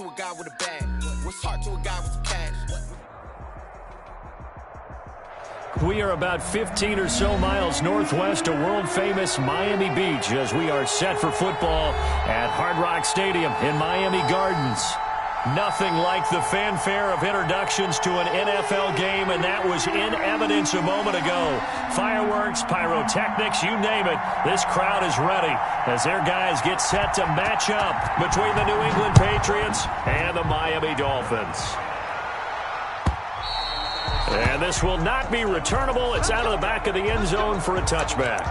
to a guy with a bag? What's heart to a guy with some cash? We are about 15 or so miles northwest of world-famous Miami Beach as we are set for football at Hard Rock Stadium in Miami Gardens. Nothing like the fanfare of introductions to an NFL game, and that was in evidence a moment ago. Fireworks, pyrotechnics, you name it. This crowd is ready as their guys get set to match up between the New England Patriots and the Miami Dolphins. And this will not be returnable. It's out of the back of the end zone for a touchback.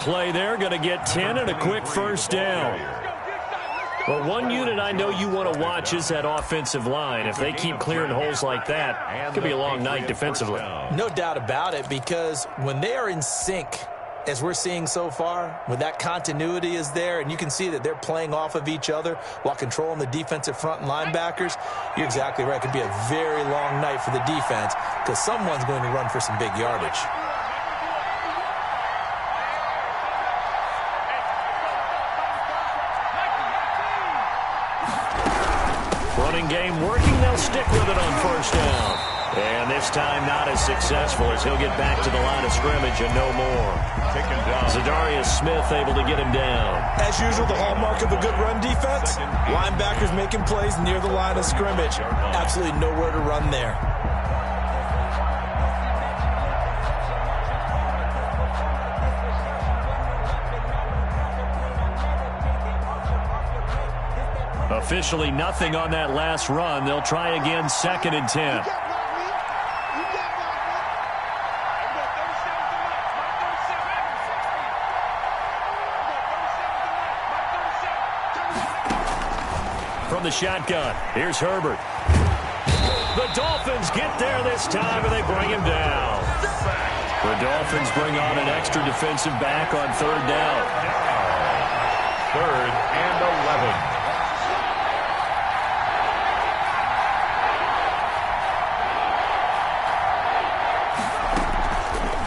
Play there, going to get 10 and a quick first down. Well, one unit I know you want to watch is that offensive line. If they keep clearing holes like that, it could be a long night defensively. No doubt about it, because when they are in sync, as we're seeing so far, when that continuity is there and you can see that they're playing off of each other while controlling the defensive front and linebackers, you're exactly right. It could be a very long night for the defense because someone's going to run for some big yardage. Game working, they'll stick with it on first down. And this time not as successful as he'll get back to the line of scrimmage and no more. Zadarius Smith able to get him down. As usual, the hallmark of a good run defense, linebackers making plays near the line of scrimmage. Absolutely nowhere to run there. Officially nothing on that last run. They'll try again, 2nd and 10. From the shotgun, here's Herbert. The Dolphins get there this time, and they bring him down. The Dolphins bring on an extra defensive back on 3rd down. 3rd and 11.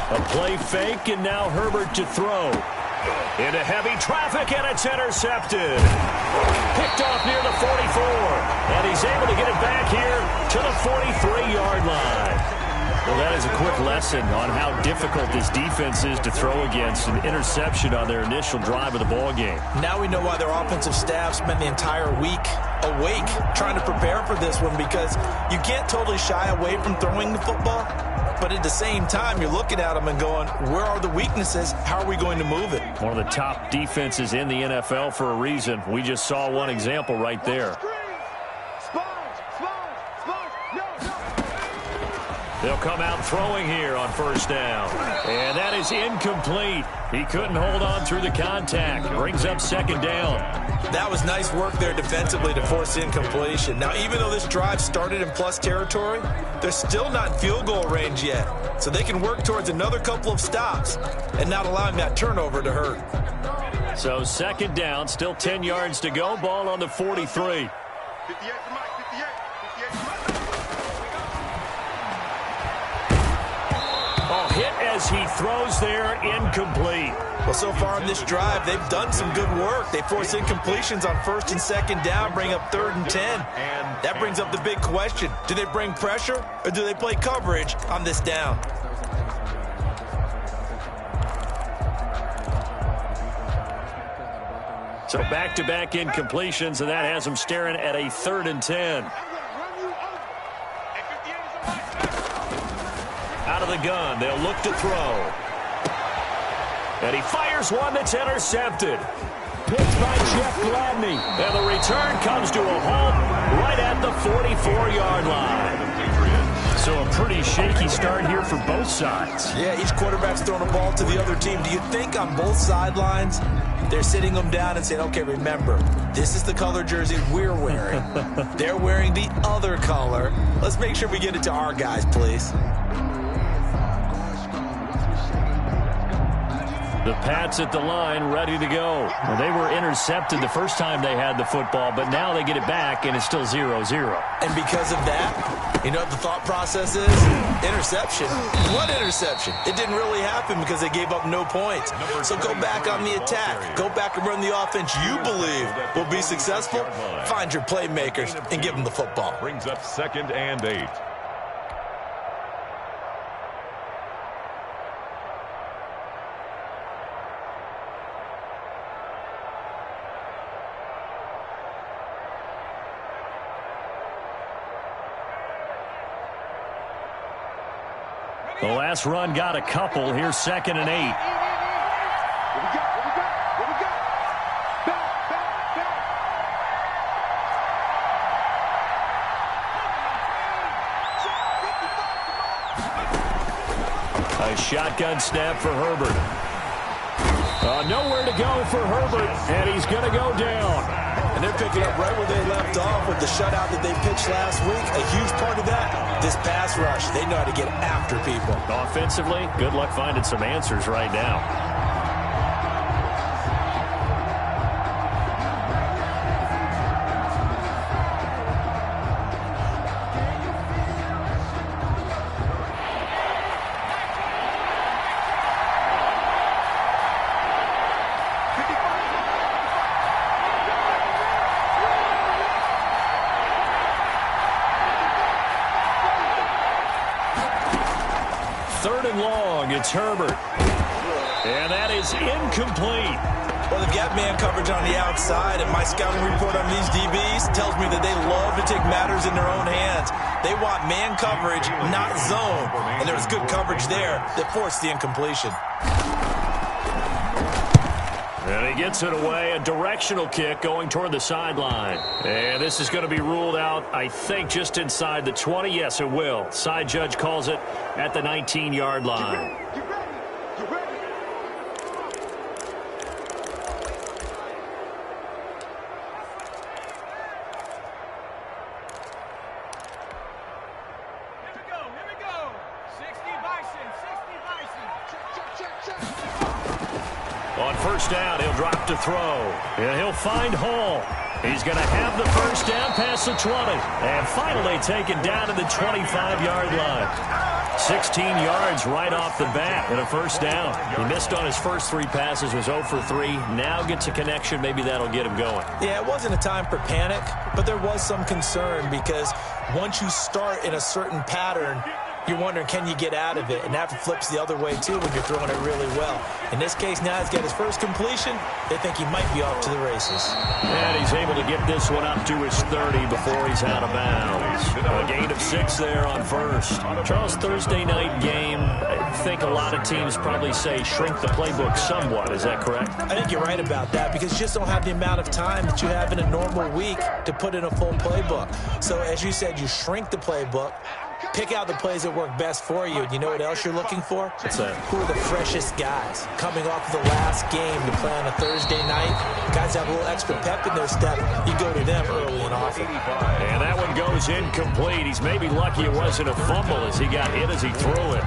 A play fake, and now Herbert to throw. Into heavy traffic, and it's intercepted. Picked off near the 44, and he's able to get it back here to the 43-yard line. Well, that is a quick lesson on how difficult this defense is to throw against. An interception on their initial drive of the ballgame. Now we know why their offensive staff spent the entire week awake trying to prepare for this one, because you can't totally shy away from throwing the football. But at the same time, you're looking at them and going, where are the weaknesses? How are we going to move it? One of the top defenses in the NFL for a reason. We just saw one example right there. They'll come out throwing here on first down. And that is incomplete. He couldn't hold on through the contact. Brings up 2nd down. That was nice work there defensively to force incompletion. Now, even though this drive started in plus territory, they're still not in field goal range yet. So they can work towards another couple of stops and not allowing that turnover to hurt. So 2nd down, still 10 yards to go. Ball on the 43. Hit as he throws there, incomplete. Well, so far in this drive, they've done some good work. They force incompletions on 1st and 2nd down, bring up 3rd and 10. That brings up the big question. Do they bring pressure, or do they play coverage on this down? So back-to-back incompletions, and that has them staring at a 3rd and 10. Out of the gun, they'll look to throw. And he fires one that's intercepted. picked by Jeff Gladney. And the return comes to a halt right at the 44-yard line. So a pretty shaky start here for both sides. Yeah, each quarterback's throwing a ball to the other team. Do you think on both sidelines they're sitting them down and saying, okay, remember, this is the color jersey we're wearing. They're wearing the other color. Let's make sure we get it to our guys, please. The Pats at the line, ready to go. Well, they were intercepted the first time they had the football, but now they get it back, and it's still 0-0. And because of that, you know what the thought process is? Interception. What interception? It didn't really happen because they gave up no points. So go back on the attack. Go back and run the offense you believe will be successful. Find your playmakers and give them the football. Brings up 2nd and 8. The last run got a couple. Here's 2nd and 8. A shotgun snap for Herbert. Nowhere to go for Herbert, and he's going to go down. And they're picking up right where they left off with the shutout that they pitched last week. A huge part of that, this pass rush. They know how to get after people. Offensively, good luck finding some answers right now. It's Herbert. And that is incomplete. Well, they've got man coverage on the outside, and my scouting report on these DBs tells me that they love to take matters in their own hands. They want man coverage, not zone. And there was good coverage there that forced the incompletion. And he gets it away, a directional kick going toward the sideline. And this is going to be ruled out, I think, just inside the 20. Yes, it will. Side judge calls it at the 19-yard line. On first down, he'll drop to throw. And he'll find Hall. He's going to have the first down past the 20. And finally taken down to the 25-yard line. 16 yards right off the bat and a first down. He missed on his first 3 passes, was 0 for 3. Now gets a connection. Maybe that'll get him going. Yeah, it wasn't a time for panic, but there was some concern because once you start in a certain pattern, you're wondering, can you get out of it? And that flips the other way, too, when you're throwing it really well. In this case, now he's got his first completion. They think he might be off to the races. And he's able to get this one up to his 30 before he's out of bounds. A gain of 6 there on first. Charles, Thursday night game, I think a lot of teams probably say shrink the playbook somewhat. Is that correct? I think you're right about that because you just don't have the amount of time that you have in a normal week to put in a full playbook. So, as you said, you shrink the playbook. Pick out the plays that work best for you. And you know what else you're looking for? What's that? Who are the freshest guys coming off of the last game to play on a Thursday night? Guys have a little extra pep in their step. You go to them early and often. And that one goes incomplete. He's maybe lucky it wasn't a fumble as he got hit as he threw it.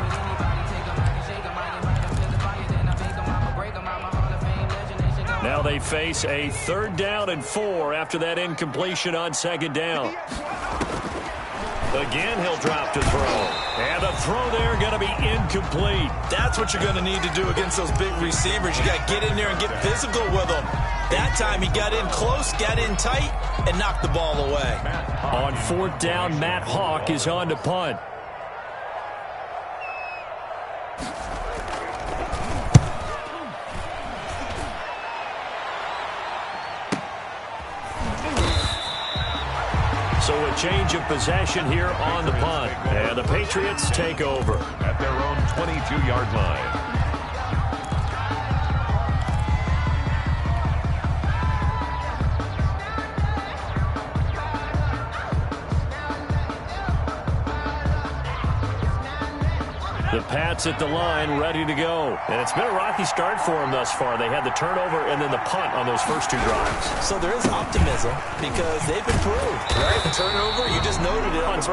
Now they face a 3rd down and 4 after that incompletion on 2nd down. Again, he'll drop to throw. And a throw there going to be incomplete. That's what you're going to need to do against those big receivers. You got to get in there and get physical with them. That time he got in close, got in tight, and knocked the ball away. On 4th down, Matt Hawk is on to punt. So a change of possession here on the punt. And the Patriots take over at their own 22-yard line. The Pats at the line, ready to go. And it's been a rocky start for them thus far. They had the turnover and then the punt on those first 2 drives. So there is optimism because they've improved, right? The turnover, you just noted it. Punt's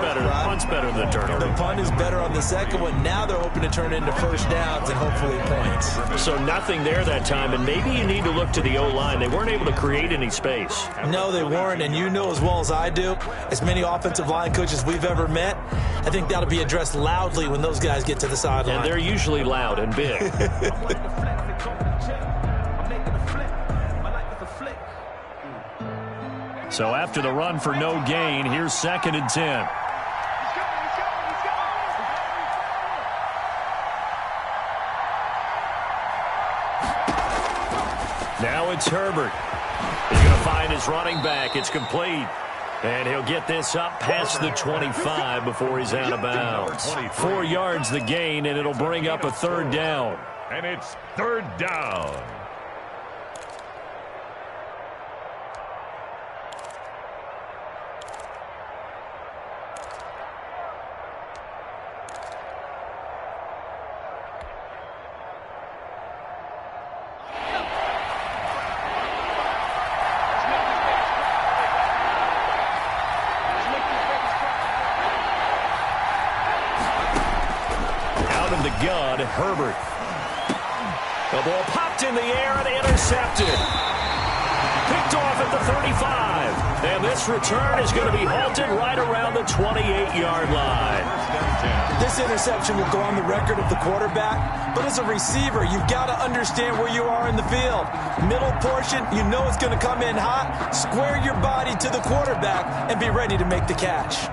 better than the turnover. The punt is better on the second one. Now they're hoping to turn it into first downs and hopefully points. So nothing there that time, and maybe you need to look to the O-line. They weren't able to create any space. No, they weren't, and you know as well as I do, as many offensive line coaches we've ever met, I think that'll be addressed loudly when those guys get to the sideline. And they're usually loud and big. So after the run for no gain, here's 2nd and 10. Now it's Herbert. He's going to find his running back. It's complete. And he'll get this up past the 25 before he's out of bounds. 4 yards the gain, and it'll bring up a 3rd down. And it's 3rd down. Gun, Herbert. The ball popped in the air and intercepted. Picked off at the 35. And this return is going to be halted right around the 28-yard line. This interception will go on the record of the quarterback, but as a receiver, you've got to understand where you are in the field. Middle portion, you know it's going to come in hot. Square your body to the quarterback and be ready to make the catch.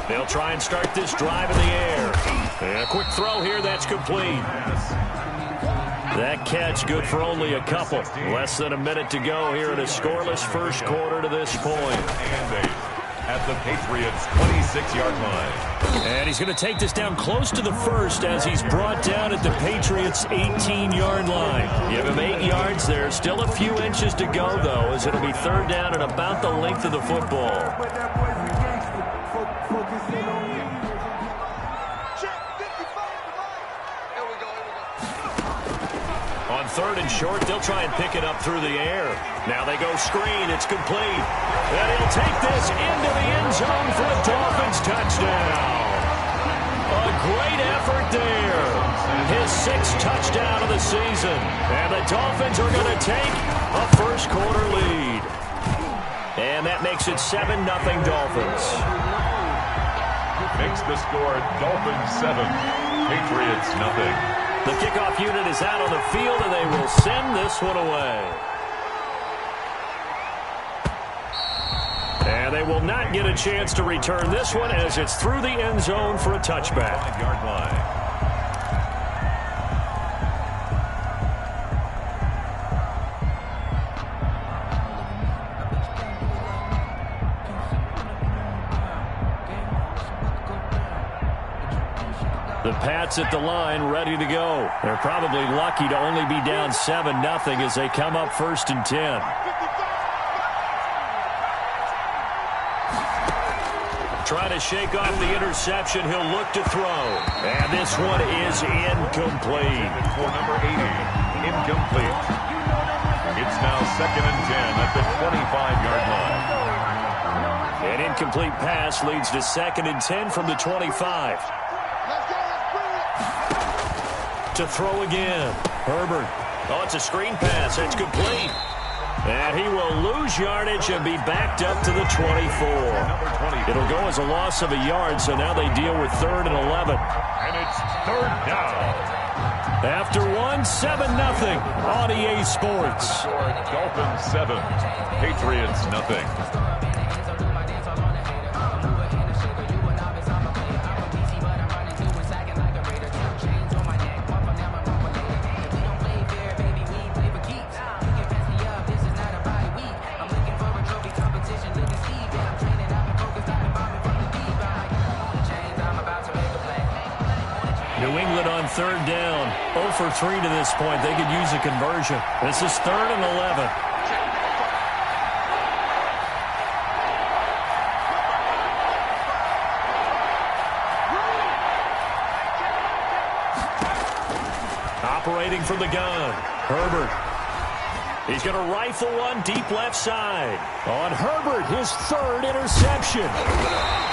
They'll try and start this drive in the air. And a quick throw here, that's complete. That catch good for only a couple. Less than a minute to go here in a scoreless first quarter to this point. And 8 at the Patriots' 26-yard line. And he's going to take this down close to the first as he's brought down at the Patriots' 18-yard line. Give him 8 yards there. Still a few inches to go, though, as it'll be 3rd down and about the length of the football. On 3rd and short, they'll try and pick it up through the air. Now they go screen. It's complete. And he'll take this into the end zone for a Dolphins touchdown. A great effort there. His 6th touchdown of the season. And the Dolphins are going to take a first quarter lead. And that makes it 7-0 Dolphins. Makes the score Dolphins 7, Patriots 0. The kickoff unit is out on the field, and they will send this one away. And they will not get a chance to return this one as it's through the end zone for a touchback. 5-yard line. The Pats at the line, ready to go. They're probably lucky to only be down 7-0 as they come up 1st and 10. Trying to shake off the interception. He'll look to throw. And this one is incomplete. For number 80, incomplete. It's now 2nd and 10 at the 25-yard line. An incomplete pass leads to 2nd and 10 from the 25. To throw again. Herbert. Oh, it's a screen pass. It's complete. And he will lose yardage and be backed up to the 24. It'll go as a loss of a yard, so now they deal with 3rd and 11. And it's 3rd down. After 7-0 on EA Sports. Dolphins 7, Patriots 0. third down. 0 for 3 to this point. They could use a conversion. This is 3rd and 11. Operating from the gun, Herbert. He's going to rifle one deep left side. On Herbert, his 3rd interception.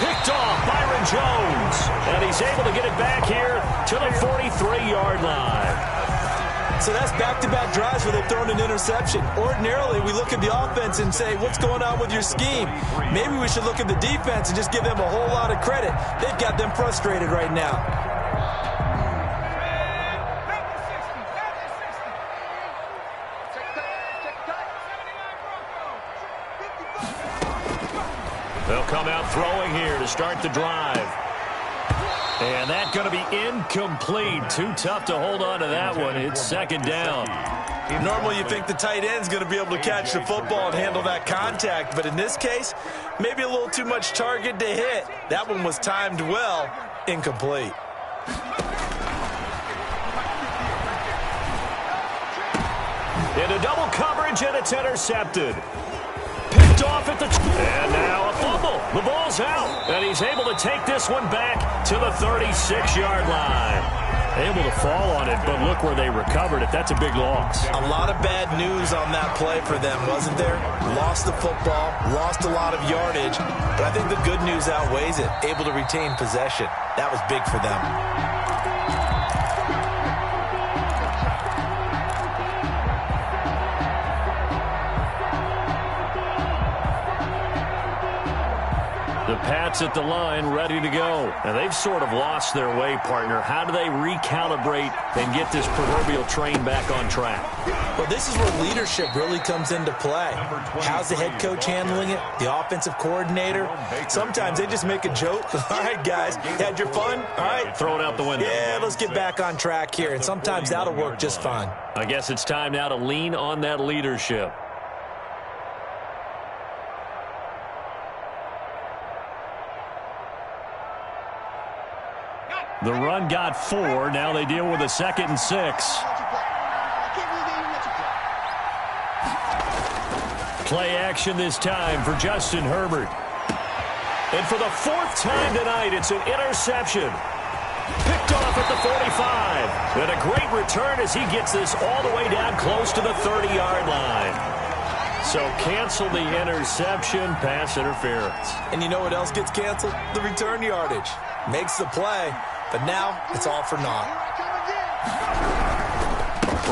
Picked off Byron Jones. And he's able to get it back here to the 43-yard line. So that's back-to-back drives where they've thrown an interception. Ordinarily, we look at the offense and say, what's going on with your scheme? Maybe we should look at the defense and just give them a whole lot of credit. They've got them frustrated right now. They'll come out throwing here to start the drive. And that's going to be incomplete. Too tough to hold on to that one. It's 2nd down. Normally you think the tight end's going to be able to catch the football and handle that contact. But in this case, maybe a little too much target to hit. That one was timed well. Incomplete. Into double coverage, and it's intercepted. Picked off at the... And now a fumble. The ball's out. And he's able to take this one back to the 36-yard line. Able to fall on it, but look where they recovered it. That's a big loss. A lot of bad news on that play for them, wasn't there? Lost the football, lost a lot of yardage, but I think the good news outweighs it. Able to retain possession. That was big for them. The Pats at the line, ready to go. And they've sort of lost their way, partner. How do they recalibrate and get this proverbial train back on track? Well, this is where leadership really comes into play. How's the head coach handling it? The offensive coordinator? Sometimes they just make a joke. All right, guys, you had your fun? All right. Throw it out the window. Yeah, let's get back on track here. And sometimes that'll work just fine. I guess it's time now to lean on that leadership. The run got 4. Now they deal with a 2nd and 6. Play action this time for Justin Herbert. And for the 4th time tonight, it's an interception. Picked off at the 45. And a great return as he gets this all the way down close to the 30-yard line. So cancel the interception, pass interference. And you know what else gets canceled? The return yardage. Makes the play. But now, it's all for naught.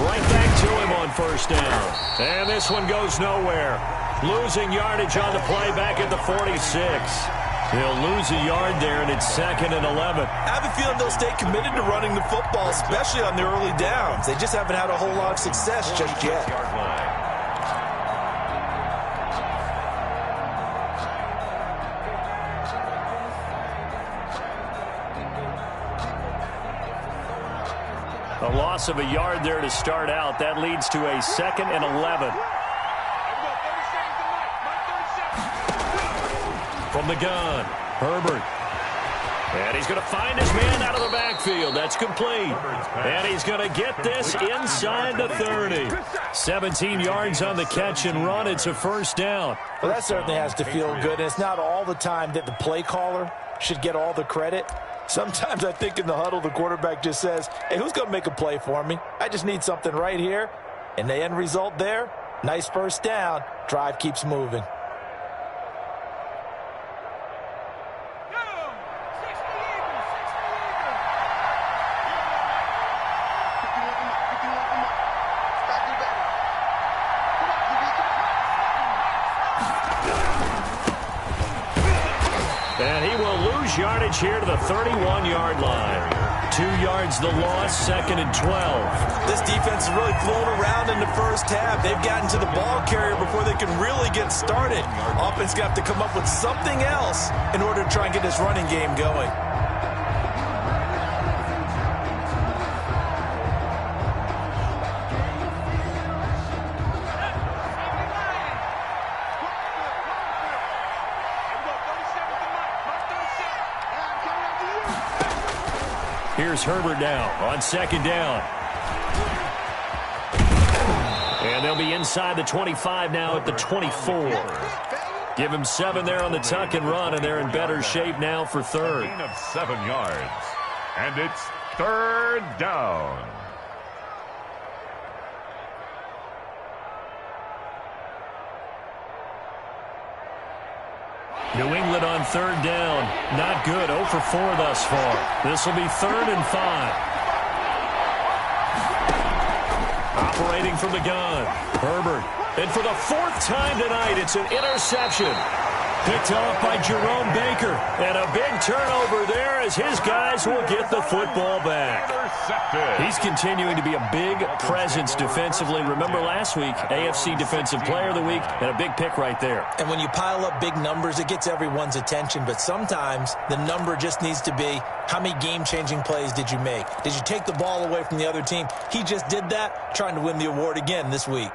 Right back to him on 1st down. And this one goes nowhere. Losing yardage on the play back at the 46. He'll lose a yard there, and it's 2nd and 11. I have a feeling they'll stay committed to running the football, especially on the early downs. They just haven't had a whole lot of success just yet. A loss of a yard there to start out. That leads to a 2nd and 11. From the gun, Herbert. And he's going to find his man out of the backfield. That's complete. And he's going to get this inside the 30. 17 yards on the catch and run. It's a 1st down. Well, that certainly has to feel good. And it's not all the time that the play caller should get all the credit. Sometimes I think in the huddle, the quarterback just says, hey, who's going to make a play for me? I just need something right here. And the end result there, nice 1st down. Drive keeps moving. And he will lose yardage here to the 31-yard line. 2 yards the loss, 2nd and 12. This defense is really flown around in the 1st half. They've gotten to the ball carrier before they can really get started. Offense got to come up with something else in order to try and get this running game going. Here's Herbert now on second down. And they'll be inside the 25 now at the 24. Give him 7 there on the tuck and run, and they're in better shape now for third. A gain of 7 yards. And it's third down. New England on third down. Not good. 0 for 4 thus far. This will be 3rd and 5. Operating from the gun. Herbert. And for the 4th time tonight, it's an interception. Picked off by Jerome Baker. And a big turnover there as his guys will get the football back. He's continuing to be a big presence defensively. Remember last week, AFC Defensive Player of the Week, and a big pick right there. And when you pile up big numbers, it gets everyone's attention. But sometimes the number just needs to be, how many game-changing plays did you make? Did you take the ball away from the other team? He just did that, trying to win the award again this week.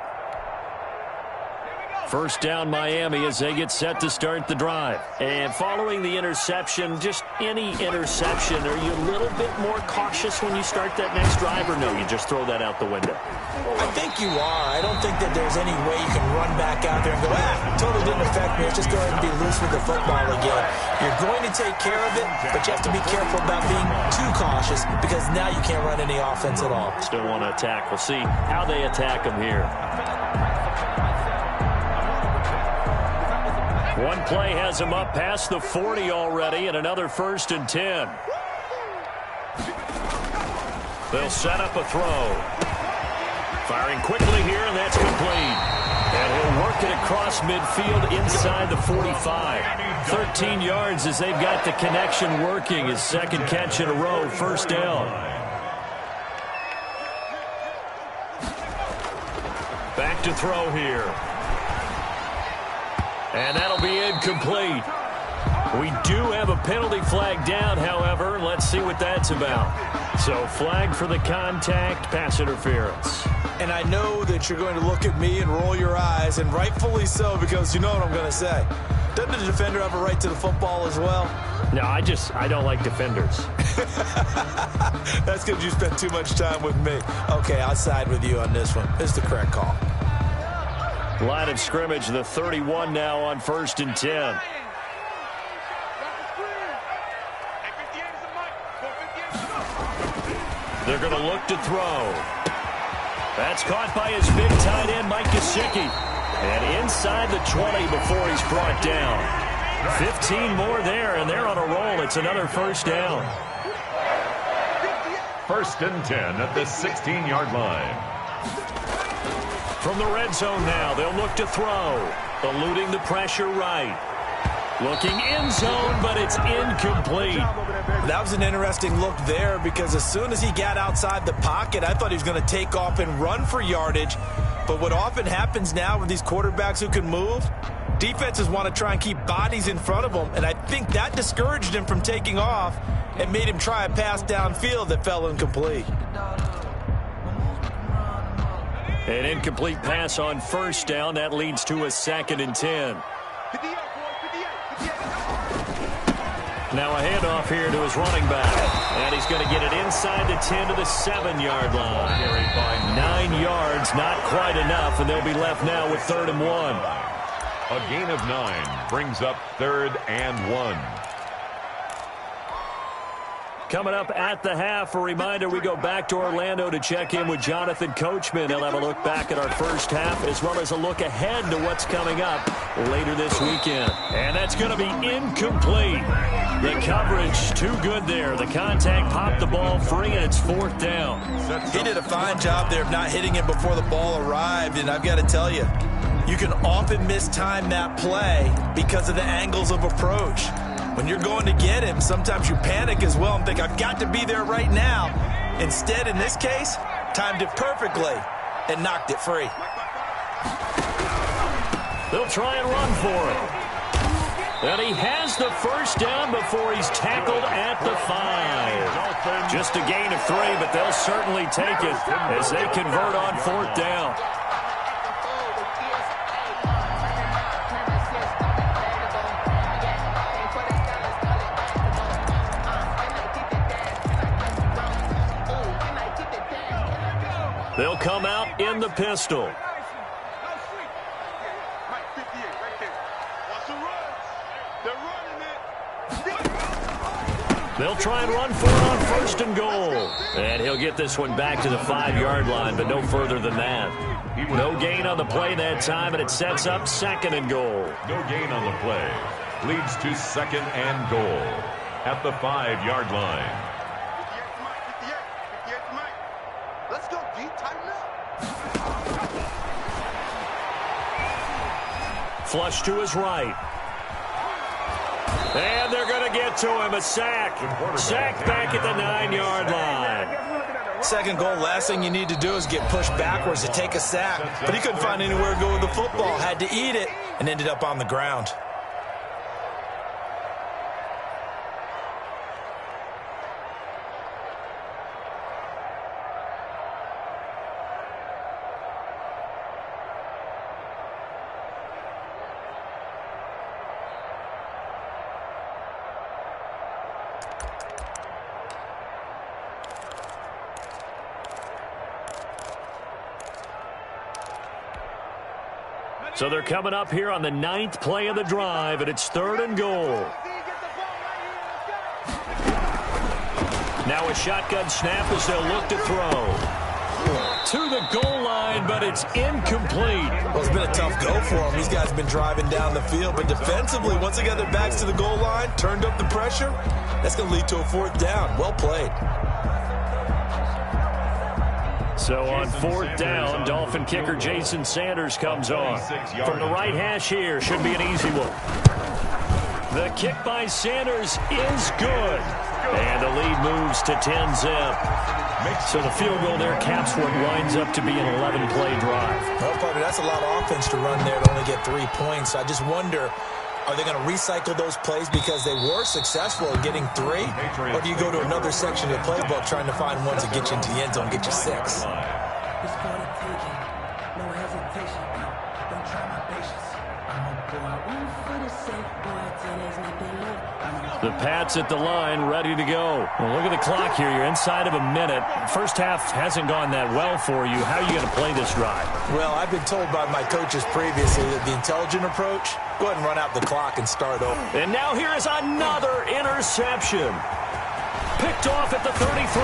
First down Miami as they get set to start the drive. And following the interception, just any interception, are you a little bit more cautious when you start that next drive, or no, you just throw that out the window? I think you are. I don't think that there's any way you can run back out there and go, totally didn't affect me. Let's just go ahead and be loose with the football again. You're going to take care of it, but you have to be careful about being too cautious because now you can't run any offense at all. Still want to attack. We'll see how they attack them here. One play has him up past the 40 already, and another 1st and 10. They'll set up a throw. Firing quickly here, and that's complete. And he'll work it across midfield inside the 45. 13 yards as they've got the connection working. His 2nd catch in a row, 1st down. Back to throw here. And that'll be incomplete. We do have a penalty flag down, however. Let's see what that's about. So flag for the contact, pass interference. And I know that you're going to look at me and roll your eyes, and rightfully so, because you know what I'm going to say. Doesn't the defender have a right to the football as well? No, I don't like defenders. That's because you spent too much time with me. Okay, I'll side with you on this one. It's the correct call. Line of scrimmage, the 31 now on 1st and 10. They're going to look to throw. That's caught by his big tight end, Mike Gesicki. And inside the 20 before he's brought down. 15 more there, and they're on a roll. It's another 1st down. 1st and 10 at the 16-yard line. From the red zone now, they'll look to throw. Eluding the pressure right. Looking end zone, but it's incomplete. That was an interesting look there because as soon as he got outside the pocket, I thought he was going to take off and run for yardage. But what often happens now with these quarterbacks who can move, defenses want to try and keep bodies in front of them. And I think that discouraged him from taking off and made him try a pass downfield that fell incomplete. An incomplete pass on 1st down. That leads to a 2nd and 10. Now a handoff here to his running back. And he's going to get it inside the 10 to the 7-yard line. 9 yards, not quite enough, and they'll be left now with 3rd and 1. A gain of 9 brings up 3rd and 1. Coming up at the half, a reminder, we go back to Orlando to check in with Jonathan Coachman. He'll have a look back at our first half as well as a look ahead to what's coming up later this weekend. And that's going to be incomplete. The coverage too good there. The contact popped the ball free, and it's 4th down. He did a fine job there of not hitting him before the ball arrived, and I've got to tell you, you can often mistime that play because of the angles of approach. When you're going to get him, sometimes you panic as well and think, I've got to be there right now. Instead, in this case, timed it perfectly and knocked it free. They'll try and run for it. And he has the 1st down before he's tackled at the 5. Just a gain of 3, but they'll certainly take it as they convert on 4th down. They'll come out in the pistol. They'll try and run for it on 1st and goal. And he'll get this one back to the 5-yard line, but no further than that. No gain on the play that time, and it sets up 2nd and goal. No gain on the play. Leads to 2nd and goal at the 5-yard line. Let's go, G. Tighten up. Flush to his right. And they're going to get to him. A sack. Sack back at the 9-yard line. 2nd goal, last thing you need to do is get pushed backwards to take a sack. But he couldn't find anywhere to go with the football. Had to eat it and ended up on the ground. So they're coming up here on the 9th play of the drive, and it's 3rd and goal. Now a shotgun snap as they'll look to throw. To the goal line, but it's incomplete. Well, it's been a tough go for them. These guys have been driving down the field, but defensively, once they got their backs to the goal line, turned up the pressure, that's going to lead to a 4th down. Well played. So on 4th down, Dolphin kicker Jason Sanders comes on. From the right hash here, should be an easy one. The kick by Sanders is good. And the lead moves to 10-zip. So the field goal there caps what winds up to be an 11-play drive. Well, partner, that's a lot of offense to run there to only get 3 points. I just wonder, are they going to recycle those plays because they were successful in getting 3? Or do you go to another section of the playbook trying to find ones that get you into the end zone and get you 6? The Pats at the line, ready to go. Well, look at the clock here. You're inside of a minute. First half hasn't gone that well for you. How are you going to play this drive? Well, I've been told by my coaches previously that the intelligent approach, go ahead and run out the clock and start over. And now here is another interception. Picked off at the 33.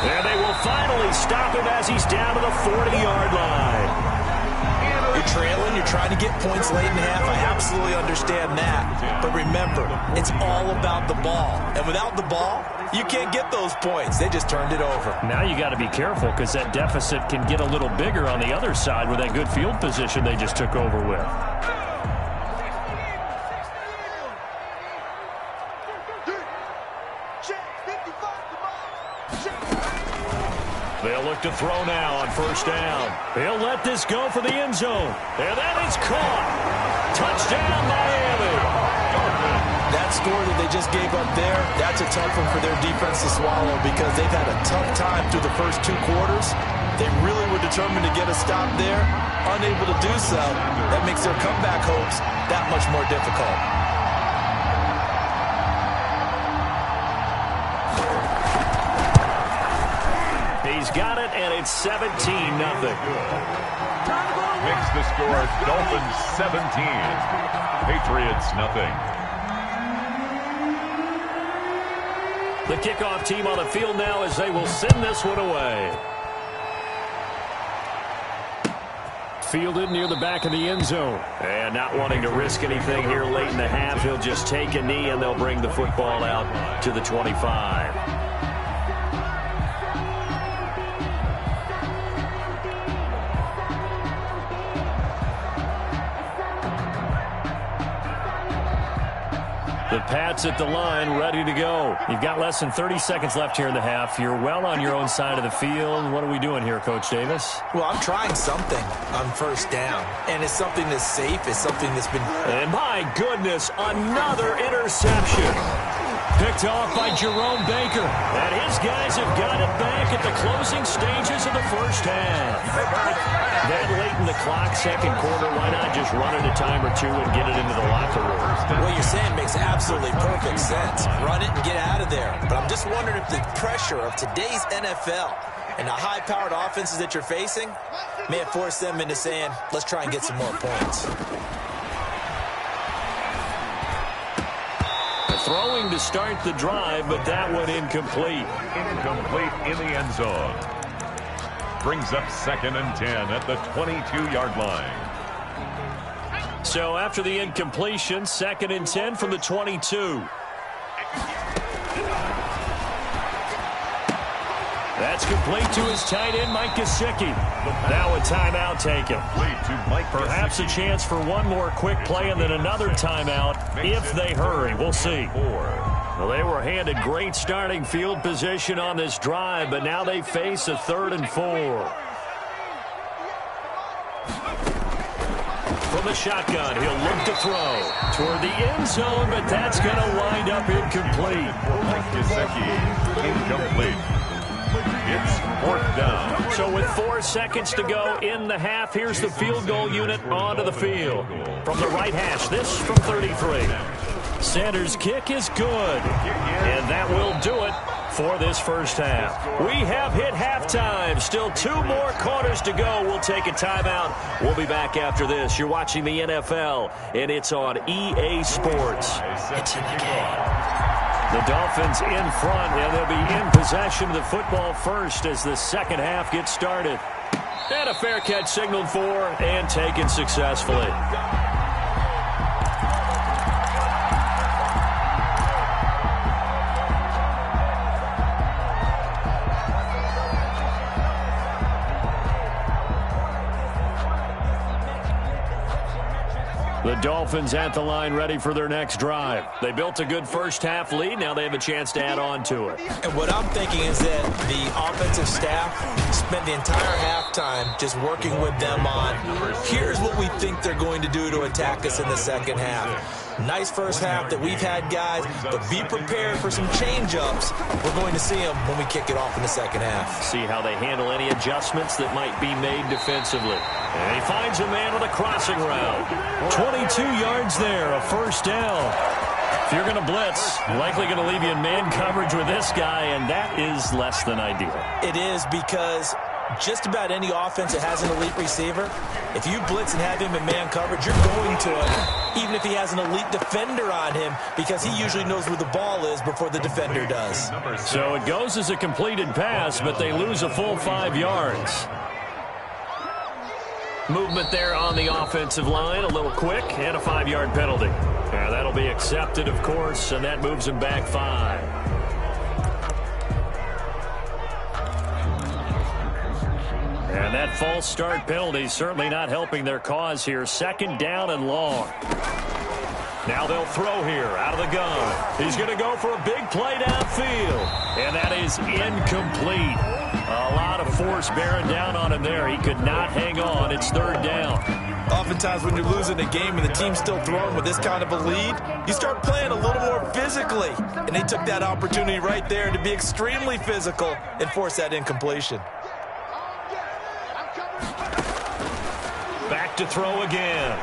And they will finally stop him as he's down to the 40-yard line. You're trailing, you're trying to get points late in the half. I absolutely understand that. But remember, it's all about the ball. And without the ball, you can't get those points. They just turned it over. Now you got to be careful because that deficit can get a little bigger on the other side with that good field position they just took over with. They'll look to throw now on 1st down. He'll let this go for the end zone. And that is caught. Touchdown, Miami. That score that they just gave up there, that's a tough one for their defense to swallow because they've had a tough time through the first 2 quarters. They really were determined to get a stop there. Unable to do so, that makes their comeback hopes that much more difficult. He's got it, and it's 17-0. Makes the score Dolphins 17, Patriots nothing. The kickoff team on the field now as they will send this one away. Fielded near the back of the end zone. And not wanting to risk anything here late in the half, he'll just take a knee, and they'll bring the football out to the 25. The Pats at the line, ready to go. You've got less than 30 seconds left here in the half. You're well on your own side of the field. What are we doing here, Coach Davis? Well, I'm trying something on 1st down, and it's something that's safe. It's something that's been... And my goodness, another interception. Picked off by Jerome Baker. And his guys have got it back at the closing stages of the first half. That late in the clock, 2nd quarter, why not just run it a time or 2 and get it into the locker room? What you're saying makes absolutely perfect sense. Run it and get out of there. But I'm just wondering if the pressure of today's NFL And the high-powered offenses that you're facing may have forced them into saying, let's try and get some more points. Throwing to start the drive, but that one incomplete. Incomplete in the end zone. Brings up 2nd and 10 at the 22-yard line. So after the incompletion, 2nd and 10 from the 22. That's complete to his tight end, Mike Gesicki. Now a timeout taken. Perhaps a chance for one more quick play and then another timeout if they hurry. We'll see. Well, they were handed great starting field position on this drive, but now they face a 3rd and 4. From the shotgun, he'll look to throw toward the end zone, but that's going to wind up incomplete. Mike Gesicki, incomplete. It's 4th down. So with 4 seconds to go in the half, here's the field goal unit onto the field. From the right hash, this from 33. Sanders' kick is good. And that will do it for this first half. We have hit halftime. Still 2 more quarters to go. We'll take a timeout. We'll be back after this. You're watching the NFL, and it's on EA Sports. It's in the game. The Dolphins in front, and they'll be in possession of the football first as the second half gets started. And a fair catch signaled for and taken successfully. The Dolphins at the line ready for their next drive. They built a good first half lead. Now they have a chance to add on to it. And what I'm thinking is that the offensive staff spent the entire halftime just working with them on, here's what we think they're going to do to attack us in the second half. Nice first half that we've had, guys, but be prepared for some change-ups. We're going to see them when we kick it off in the second half. See how they handle any adjustments that might be made defensively. And he finds a man on the crossing route. 22 yards there, a first down. If you're going to blitz, likely going to leave you in man coverage with this guy, and that is less than ideal. It is, because just about any offense that has an elite receiver, if you blitz and have him in man coverage, you're going to him, even if he has an elite defender on him, because he usually knows where the ball is before the defender does. So it goes as a completed pass, but they lose a full 5 yards. Movement there on the offensive line, a little quick, and a 5-yard penalty. That'll be accepted, of course, and that moves him back 5. And that false start penalty certainly not helping their cause here. 2nd down and long. Now they'll throw here out of the gun. He's going to go for a big play downfield. And that is incomplete. A lot of force bearing down on him there. He could not hang on. It's 3rd down. Oftentimes when you're losing a game and the team's still throwing with this kind of a lead, you start playing a little more physically. And they took that opportunity right there to be extremely physical and force that incompletion. Back to throw again.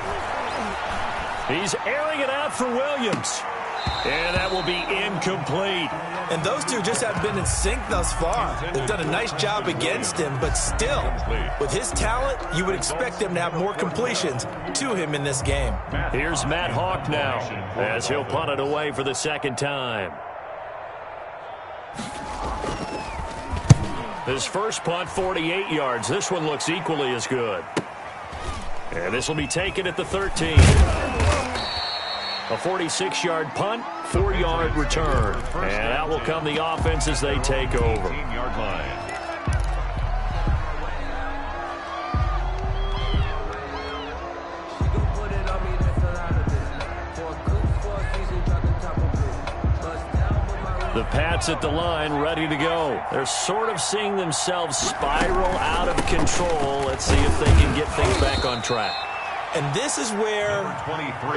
He's airing it out for Williams. And that will be incomplete. And those two just have been in sync thus far. They've done a nice job against him, but still, with his talent, you would expect them to have more completions to him in this game. Here's Matt Hawk now, as he'll punt it away for the 2nd time. His first punt, 48 yards. This one looks equally as good. And this will be taken at the 13. A 46-yard punt, 4-yard return. And out will come the offense as they take over. 15-yard line. The Pats at the line, ready to go. They're sort of seeing themselves spiral out of control. Let's see if they can get things back on track. And this is where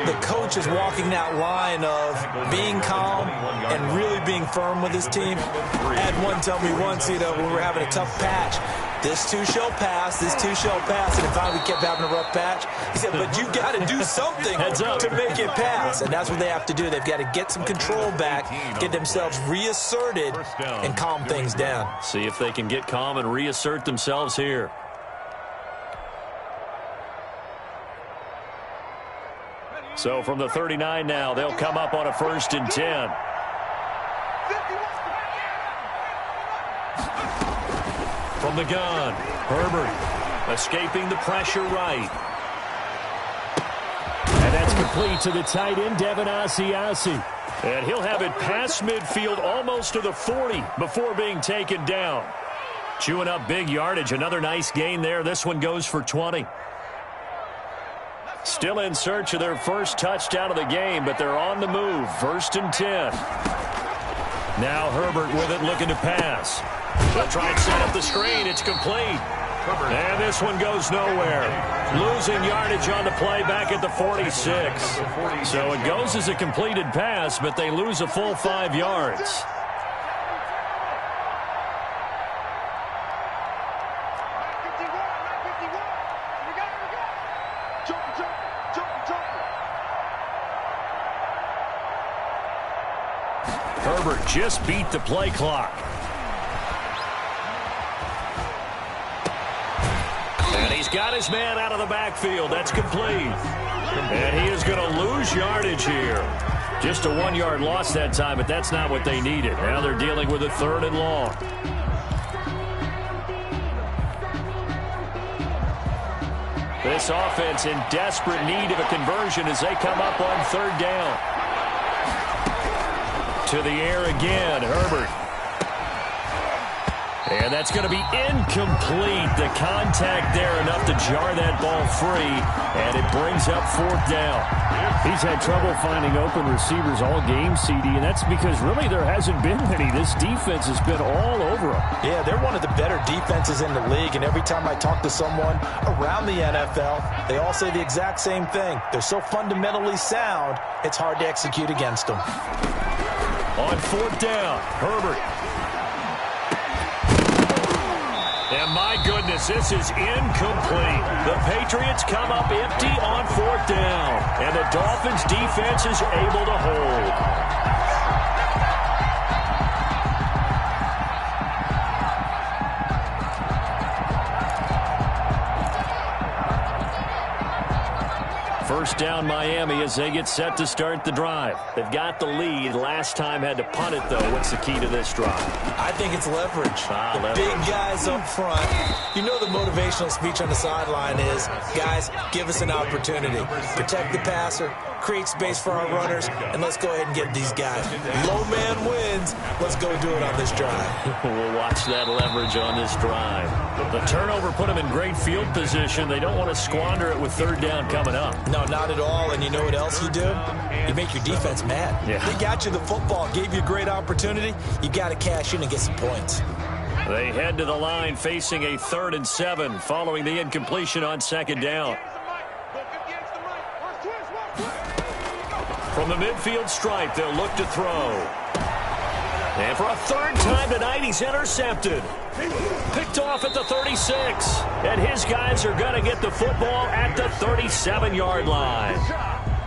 the coach is walking that line of being calm and really being firm with his team. I had one tell me once, when we were having a tough patch, This too shall pass. This too shall pass. And finally we kept having a rough patch. He said, but you got to do something to make it pass. And that's what they have to do. They've got to get some control back, get themselves reasserted, and calm things down. See if they can get calm and reassert themselves here. So from the 39 now, they'll come up on a 1st and 10. From the gun, Herbert escaping the pressure right. And that's complete to the tight end, Devin Asiasi. And he'll have it past midfield almost to the 40 before being taken down. Chewing up big yardage. Another nice gain there. This one goes for 20. Still in search of their first touchdown of the game, but they're on the move. 1st and 10. Now Herbert with it, looking to pass. They'll try and set up the screen. It's complete. And this one goes nowhere. Losing yardage on the play back at the 46. So it goes as a completed pass, but they lose a full 5 yards. Herbert just beat the play clock. And he's got his man out of the backfield. That's complete. And he is going to lose yardage here. Just a 1-yard loss that time, but that's not what they needed. Now they're dealing with a 3rd and long. This offense in desperate need of a conversion as they come up on 3rd down. To the air again, Herbert. And that's going to be incomplete. The contact there enough to jar that ball free, and it brings up 4th down. He's had trouble finding open receivers all game, CD, and that's because really there hasn't been many. This defense has been all over him. Yeah, they're one of the better defenses in the league, and every time I talk to someone around the NFL, they all say the exact same thing. They're so fundamentally sound, it's hard to execute against them. On 4th down, Herbert. And my goodness, this is incomplete. The Patriots come up empty on 4th down. And the Dolphins defense is able to hold. First down Miami as they get set to start the drive. They've got the lead. Last time had to punt it, though. What's the key to this drive? I think it's leverage. Leverage. Big guys up front. You know the motivational speech on the sideline is, guys, give us an opportunity. Protect the passer, create space for our runners, and let's go ahead and get these guys. Low man wins. Let's go do it on this drive. We'll watch that leverage on this drive. The turnover put them in great field position. They don't want to squander it with 3rd down coming up. No, not at all. And you know what else you do? You make your defense mad. Yeah. They got you the football, gave you a great opportunity. You got to cash in and get some points. They head to the line facing a 3rd and 7 following the incompletion on 2nd down. From the midfield stripe, they'll look to throw. And for a 3rd time tonight, he's intercepted. Picked off at the 36. And his guys are going to get the football at the 37-yard line.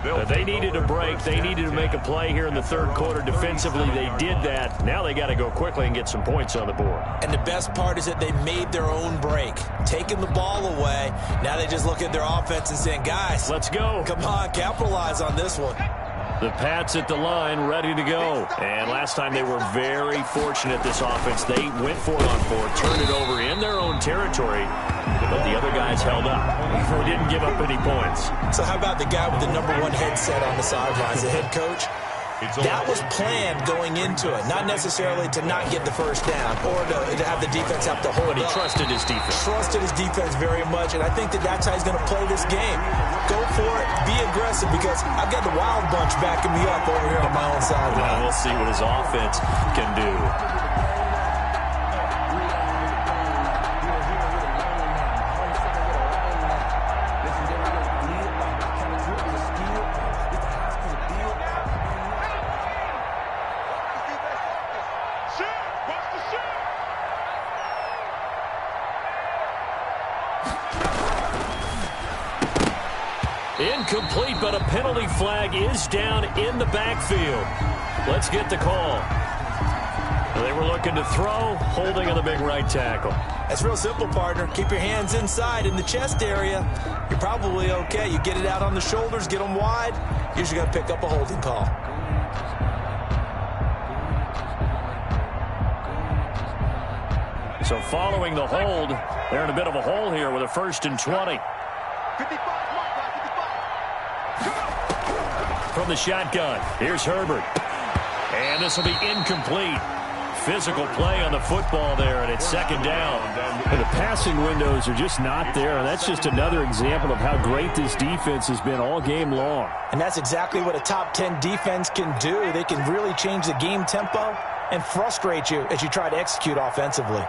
But they needed a break. They needed to make a play here in the 3rd quarter. Defensively, they did that. Now they got to go quickly and get some points on the board. And the best part is that they made their own break. Taking the ball away. Now they just look at their offense and saying, guys, let's go. Come on, capitalize on this one. The Pats at the line, ready to go. And last time they were very fortunate, this offense. They went for it on 4, turned it over in their own territory, but the other guys held up. They didn't give up any points. So how about the guy with the #1 headset on the sidelines, the head coach? That was planned going into it, not necessarily to not get the first down or to have the defense have to hold But he up. trusted his defense. Trusted his defense very much, and I think that's how he's going to play this game. Go for it, be aggressive, because I've got the wild bunch backing me up over here on my own sideline. Well, we'll see what his offense can do. Incomplete, but a penalty flag is down in the backfield. Let's get the call. They were looking to throw, holding on the big right tackle. That's real simple, partner. Keep your hands inside in the chest area. You're probably okay. You get it out on the shoulders, get them wide. Usually got to pick up a holding call. So following the hold, they're in a bit of a hole here with a 1st and 20. 55, From the shotgun, here's Herbert. And this will be incomplete. Physical play on the football there, and it's 2nd down. And the passing windows are just not there, and that's just another example of how great this defense has been all game long. And that's exactly what a top 10 defense can do. They can really change the game tempo and frustrate you as you try to execute offensively.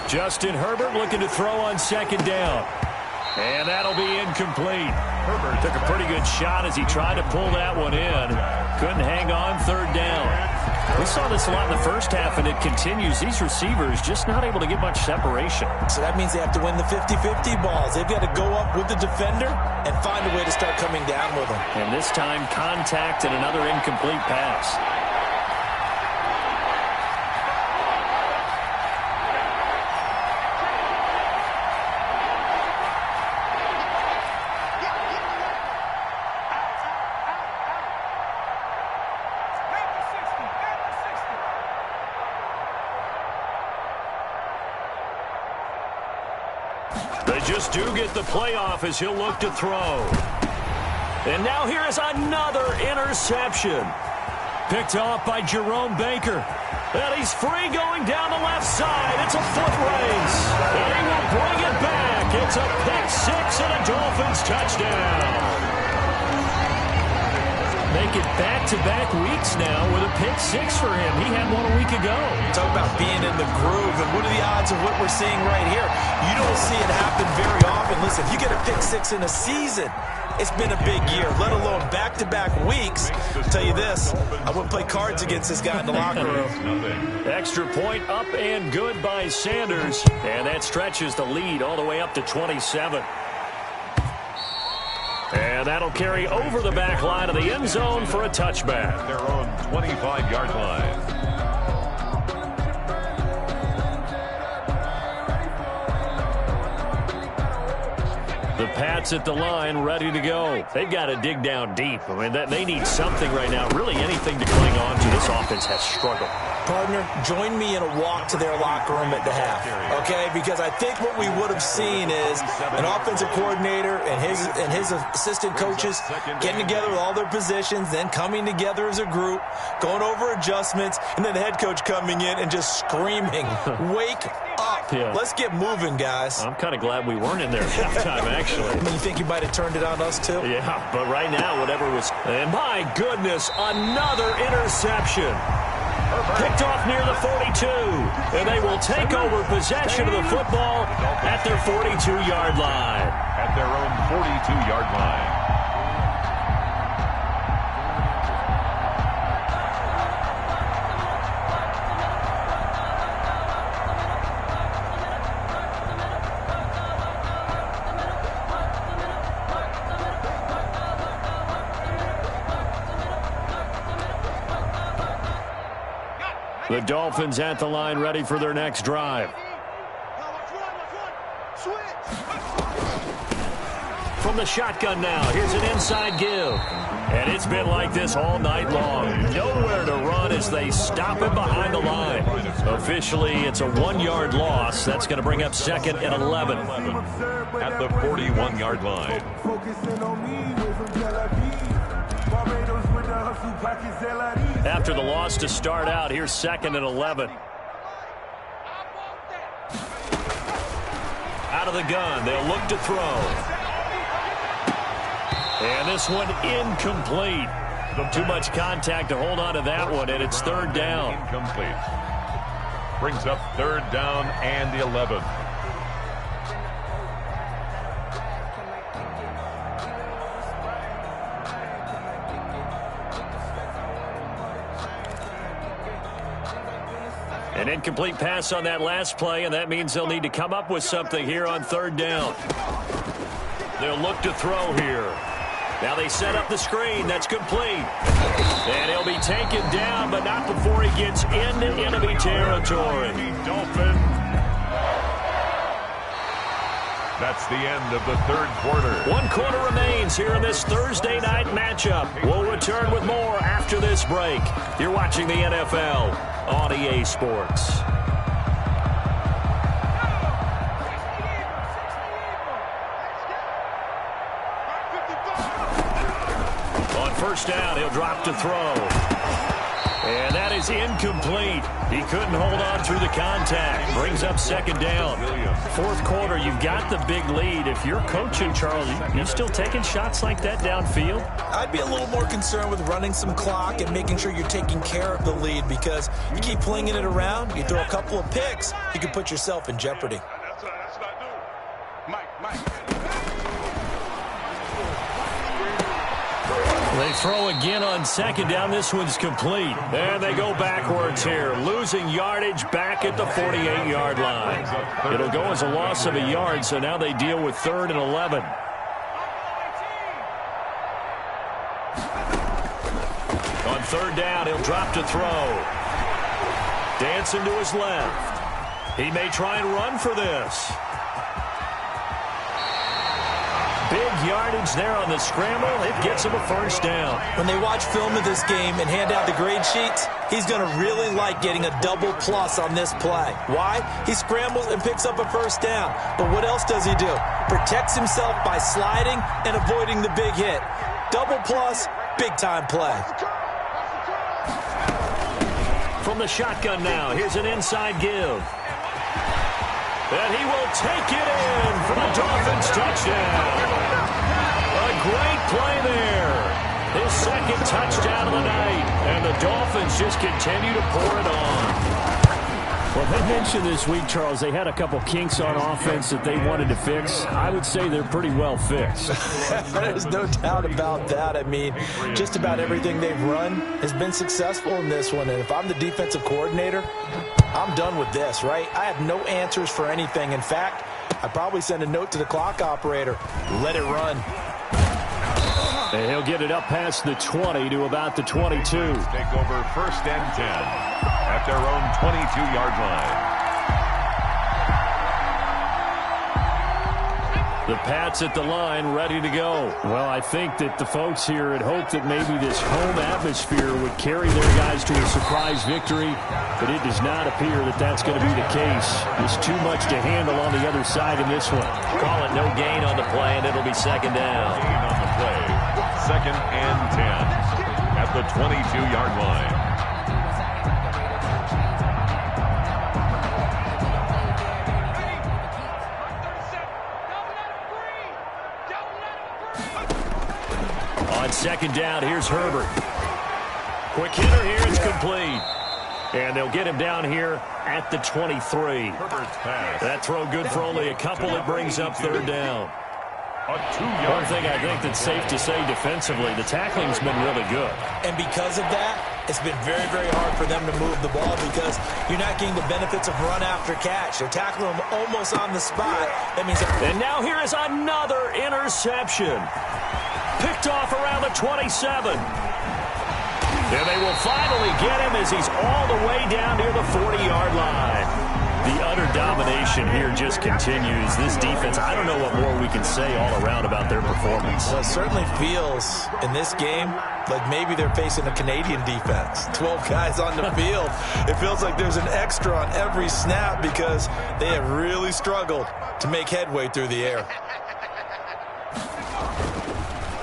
Justin Herbert looking to throw on 2nd down. And that'll be incomplete. Herbert took a pretty good shot as he tried to pull that one in. Couldn't hang on 3rd down. We saw this a lot in the first half, and it continues. These receivers just not able to get much separation. So that means they have to win the 50-50 balls. They've got to go up with the defender and find a way to start coming down with them. And this time, contact and another incomplete pass. They just do get the playoff as he'll look to throw. And now here is another interception. Picked off by Jerome Baker. And he's free going down the left side. It's a foot race. And he will bring it back. It's a pick-6 and a Dolphins touchdown. Make it back-to-back weeks now with a pick-6 for him. He had one a week ago. Talk about being in the groove, and what are the odds of what we're seeing right here? You don't see it happen very often. Listen, if you get a pick-6 in a season, it's been a big year, let alone back-to-back weeks. I'll tell you this, I wouldn't play cards against this guy in the locker room. Extra point up and good by Sanders, and that stretches the lead all the way up to 27. And that'll carry over the back line of the end zone for a touchback. Their own 25-yard line. The Pats at the line ready to go. They've got to dig down deep. I mean, they need something right now. Really anything to cling on to. This offense has struggled. Partner, join me in a walk to their locker room at the half, okay? Because I think what we would have seen is an offensive coordinator and his assistant coaches getting together with all their positions, then coming together as a group, going over adjustments, and then the head coach coming in and just screaming, wake up. Yeah. Let's get moving, guys. I'm kind of glad we weren't in there at halftime, actually. I mean, you think you might have turned it on us, too? Yeah, but right now, whatever was... And my goodness, another interception. Picked off near the 42, and they will take over possession of the football at their 42-yard line. At their own 42-yard line. The Dolphins at the line ready for their next drive. From the shotgun now, here's an inside give. And it's been like this all night long. Nowhere to run as they stop him behind the line. Officially, it's a 1-yard loss. That's going to bring up 2nd and 11. At the 41-yard line. After the loss to start out, here's 2nd and 11. Out of the gun, they'll look to throw. And this one incomplete. Too much contact to hold on to that one, and it's 3rd down. Incomplete. Brings up 3rd down and the 11th. An incomplete pass on that last play, and that means they'll need to come up with something here on third down. They'll look to throw here. Now they set up the screen. That's complete. And he'll be taken down, but not before he gets into enemy territory. Dolphin. That's the end of the third quarter. 1 quarter remains here in this Thursday night matchup. We'll return with more after this break. You're watching the NFL on EA Sports. First down, he'll drop to throw. And that is incomplete. He couldn't hold on through the contact. Brings up second down. Fourth quarter, you've got the big lead. If you're coaching, Charles, you still taking shots like that downfield? I'd be a little more concerned with running some clock and making sure you're taking care of the lead, because you keep flinging it around, you throw a couple of picks, you can put yourself in jeopardy. That's what I do. Mike. They throw again on second down. This one's complete. And they go backwards here, losing yardage back at the 48-yard line. It'll go as a loss of a yard, so now they deal with 3rd and 11. On third down, he'll drop to throw. Dancing to his left. He may try and run for this. Big yardage there on the scramble. It gets him a first down. When they watch film of this game and hand out the grade sheets, he's going to really like getting a double plus on this play. Why? He scrambles and picks up a first down. But what else does he do? Protects himself by sliding and avoiding the big hit. Double plus, big-time play. From the shotgun now, here's an inside give. And he will take it in for the Dolphins touchdown. A great play there. His second touchdown of the night. And the Dolphins just continue to pour it on. Well, they mentioned this week, Charles, they had a couple kinks on offense that they wanted to fix. I would say they're pretty well fixed. There's no doubt about that. I mean, just about everything they've run has been successful in this one. And if I'm the defensive coordinator, I'm done with this, right? I have no answers for anything. In fact, I'd probably send a note to the clock operator. Let it run. And he'll get it up past the 20 to about the 22. Take over 1st and 10 at their own 22-yard line. The Pats at the line, ready to go. Well, I think that the folks here had hoped that maybe this home atmosphere would carry their guys to a surprise victory, but it does not appear that that's going to be the case. There's too much to handle on the other side in this one. Call it no gain on the play, and it'll be second down. Gain on the play. 2nd and 10 at the 22-yard line. On second down, here's Herbert. Quick hitter here, it's complete. And they'll get him down here at the 23. Herbert's pass. That throw good for only a couple. It brings up third down. A 2-yard. One thing I think that's safe to say defensively, the tackling's been really good. And because of that, it's been very, very hard for them to move the ball because you're not getting the benefits of run after catch. They're tackling them almost on the spot. That means. And now here is another interception. Picked off around the 27. And they will finally get him as he's all the way down near the 40-yard line. The utter domination here just continues. This defense, I don't know what more we can say all around about their performance. Well, it certainly feels in this game like maybe they're facing a Canadian defense. 12 guys on the field. It feels like there's an extra on every snap because they have really struggled to make headway through the air.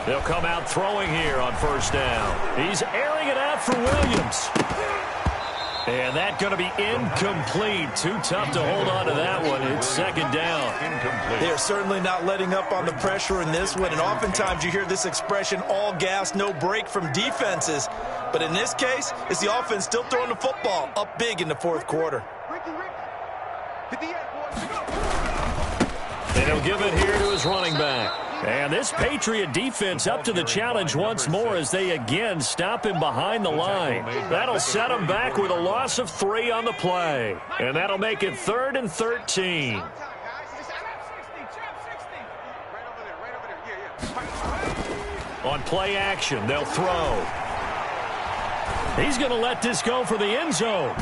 They'll come out throwing here on first down. He's airing it out for Williams. And that's going to be incomplete. Too tough to hold on to that one. It's second down. Incomplete. They're certainly not letting up on the pressure in this one. And oftentimes you hear this expression, all gas, no break from defenses. But in this case, it's the offense still throwing the football up big in the fourth quarter. And he'll give it here to his running back. And this Patriot defense up to the challenge once more as they again stop him behind the line. That'll set him back with a loss of 3 on the play. And that'll make it 3rd and 13. On play action, they'll throw. He's going to let this go for the end zone.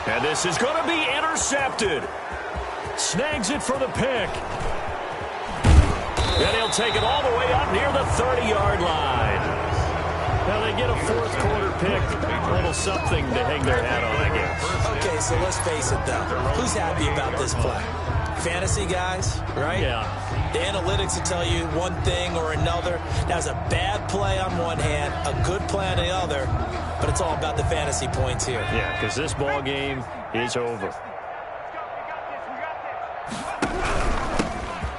And this is going to be intercepted. Snags it for the pick. And he'll take it all the way up near the 30-yard line. Now they get a fourth quarter pick. A little something to hang their hat on, I guess. Okay, so let's face it, though. Who's happy about this play? Fantasy guys, right? Yeah. The analytics will tell you one thing or another. That was a bad play on one hand, a good play on the other, but it's all about the fantasy points here. Yeah, because this ball game is over.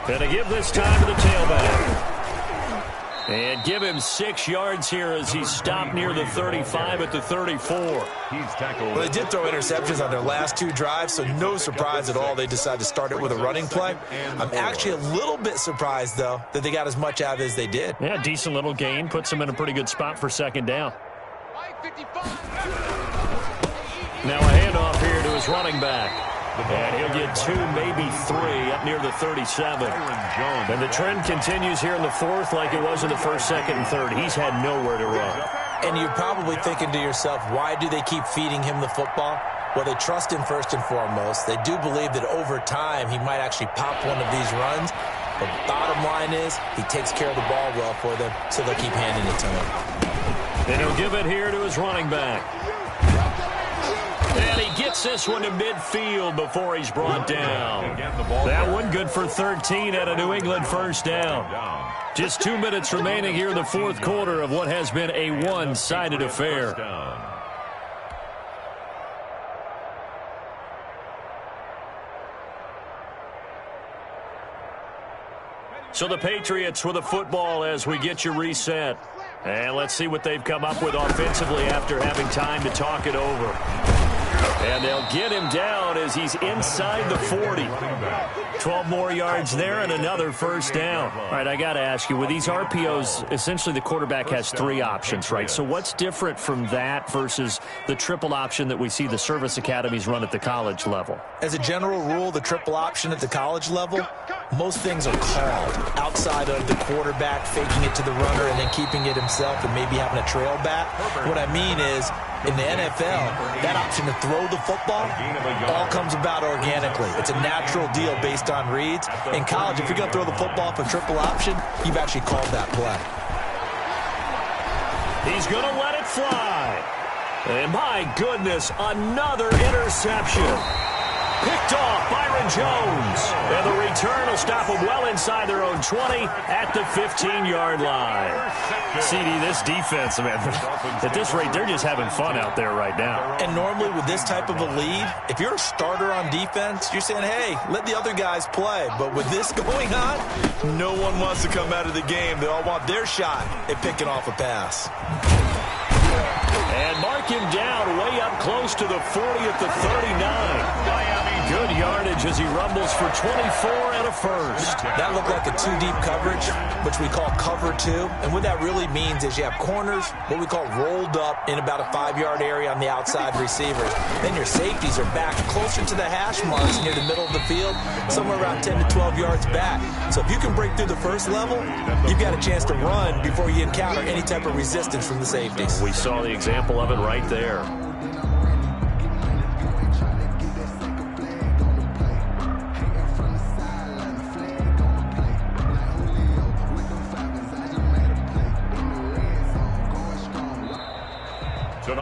Gonna give this time to the tailback. And give him 6 yards here as he's stopped near the 35 at the 34. He's tackled. Well, they did throw interceptions on their last 2 drives, so no surprise at all they decided to start it with a running play. I'm actually a little bit surprised, though, that they got as much out of it as they did. Yeah, decent little gain. Puts them in a pretty good spot for 2nd down. Now a handoff here to his running back. And he'll get 2, maybe 3 up near the 37. And the trend continues here in the 4th like it was in the 1st, 2nd, and 3rd. He's had nowhere to run. And you're probably thinking to yourself, why do they keep feeding him the football? Well, they trust him first and foremost. They do believe that over time he might actually pop one of these runs. But bottom line is he takes care of the ball well for them, so they'll keep handing it to him. And he'll give it here to his running back. And he gets this one to midfield before he's brought down. That one good for 13 at a New England 1st down. Just 2 minutes remaining here in the 4th quarter of what has been a one-sided affair. So the Patriots with a football as we get you reset. And let's see what they've come up with offensively after having time to talk it over. And they'll get him down as he's inside the 40. 12 more yards there and another 1st down. All right, I got to ask you, with these RPOs, essentially the quarterback has 3 options, right? So what's different from that versus the triple option that we see the service academies run at the college level? As a general rule, the triple option at the college level, most things are called outside of the quarterback faking it to the runner and then keeping it himself and maybe having a trail back. What I mean is, in the NFL, that option to throw the football all comes about organically. It's a natural deal based on reads. In college, if you're going to throw the football for triple option, you've actually called that play. He's going to let it fly. And my goodness, another interception. Picked off Byron Jones. And the return will stop them well inside their own 20 at the 15-yard line. CD, this defense, man, at this rate, they're just having fun out there right now. And normally with this type of a lead, if you're a starter on defense, you're saying, hey, let the other guys play. But with this going on, no one wants to come out of the game. They all want their shot at picking off a pass. And mark him down way up close to the 40 at the 39. Good yardage as he rumbles for 24 and a 1st. That looked like a 2-deep coverage, which we call cover 2. And what that really means is you have corners, what we call rolled up in about a 5-yard area on the outside receivers. Then your safeties are back closer to the hash marks near the middle of the field, somewhere around 10 to 12 yards back. So if you can break through the first level, you've got a chance to run before you encounter any type of resistance from the safeties. We saw the example of it right there.